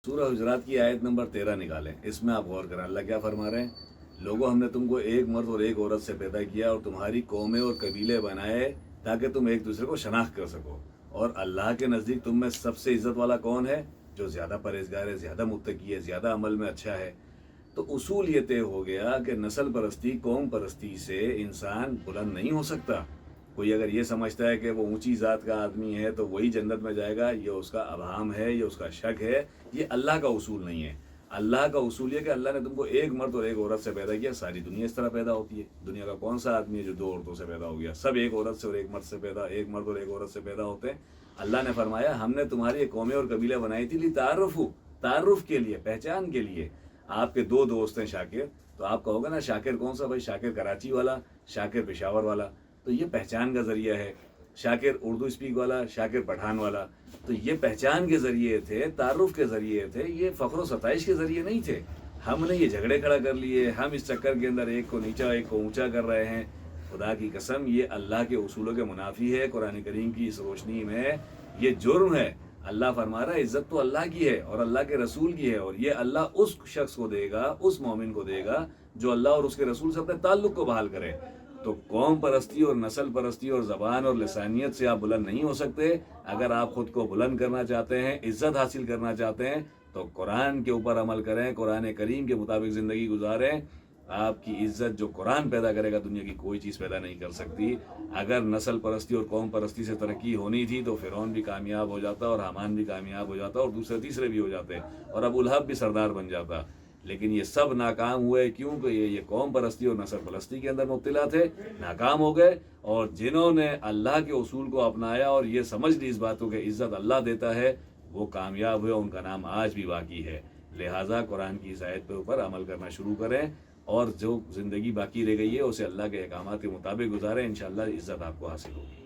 سورہ حجرات کی آیت نمبر 13 نکالیں، اس میں آپ غور کریں اللہ کیا فرما رہے ہیں۔ لوگوں ہم نے تم کو ایک مرد اور ایک عورت سے پیدا کیا اور تمہاری قومیں اور قبیلے بنائے تاکہ تم ایک دوسرے کو شناخت کر سکو، اور اللہ کے نزدیک تم میں سب سے عزت والا کون ہے؟ جو زیادہ پرہیزگار ہے، زیادہ متقی ہے، زیادہ عمل میں اچھا ہے۔ تو اصول یہ طے ہو گیا کہ نسل پرستی، قوم پرستی سے انسان بلند نہیں ہو سکتا۔ کوئی اگر یہ سمجھتا ہے کہ وہ اونچی ذات کا آدمی ہے تو وہی جنت میں جائے گا، یہ اس کا ابہام ہے، یہ اس کا شک ہے، یہ اللہ کا اصول نہیں ہے۔ اللہ کا اصول یہ کہ اللہ نے تم کو ایک مرد اور ایک عورت سے پیدا کیا۔ ساری دنیا اس طرح پیدا ہوتی ہے۔ دنیا کا کون سا آدمی ہے جو دو عورتوں سے پیدا ہو گیا؟ سب ایک عورت سے اور ایک مرد سے پیدا، ایک مرد اور ایک عورت سے پیدا ہوتے ہیں۔ اللہ نے فرمایا ہم نے تمہاری قومیں اور قبیلے بنائی تھی لتعارفوا، تعارف کے لیے، پہچان کے لیے۔ آپ کے دو دوست ہیں شاکر، تو آپ کہو گے نا شاکر کون سا؟ بھائی شاکر کراچی والا، شاکر پشاور والا، تو یہ پہچان کا ذریعہ ہے۔ شاکر اردو اسپیک والا، شاکر پٹھان والا، تو یہ پہچان کے ذریعے تھے، تعارف کے ذریعے تھے، یہ فخر و ستائش کے ذریعے نہیں تھے۔ ہم نے یہ جھگڑے کھڑا کر لیے، ہم اس چکر کے اندر ایک کو نیچا ایک کو اونچا کر رہے ہیں۔ خدا کی قسم یہ اللہ کے اصولوں کے منافی ہے۔ قرآن کریم کی اس روشنی میں یہ جرم ہے۔ اللہ فرما رہا ہے عزت تو اللہ کی ہے اور اللہ کے رسول کی ہے، اور یہ اللہ اس شخص کو دے گا، اس مومن کو دے گا جو اللہ اور اس کے رسول سے اپنے تعلق کو بحال کرے۔ تو قوم پرستی اور نسل پرستی اور زبان اور لسانیت سے آپ بلند نہیں ہو سکتے۔ اگر آپ خود کو بلند کرنا چاہتے ہیں، عزت حاصل کرنا چاہتے ہیں، تو قرآن کے اوپر عمل کریں، قرآن کریم کے مطابق زندگی گزاریں۔ آپ کی عزت جو قرآن پیدا کرے گا دنیا کی کوئی چیز پیدا نہیں کر سکتی۔ اگر نسل پرستی اور قوم پرستی سے ترقی ہونی تھی تو فرعون بھی کامیاب ہو جاتا اور حامان بھی کامیاب ہو جاتا اور دوسرے تیسرے بھی ہو جاتے اور ابو لہب بھی سردار بن جاتا، لیکن یہ سب ناکام ہوئے کیوں؟ کہ یہ قوم پرستی اور نسل پرستی کے اندر مبتلا تھے، ناکام ہو گئے۔ اور جنہوں نے اللہ کے اصول کو اپنایا اور یہ سمجھ لی اس بات کو کہ عزت اللہ دیتا ہے، وہ کامیاب ہوئے، ان کا نام آج بھی باقی ہے۔ لہٰذا قرآن کی اس آیت کے اوپر عمل کرنا شروع کریں، اور جو زندگی باقی رہ گئی ہے اسے اللہ کے احکامات کے مطابق گزاریں، انشاءاللہ عزت آپ کو حاصل ہوگی۔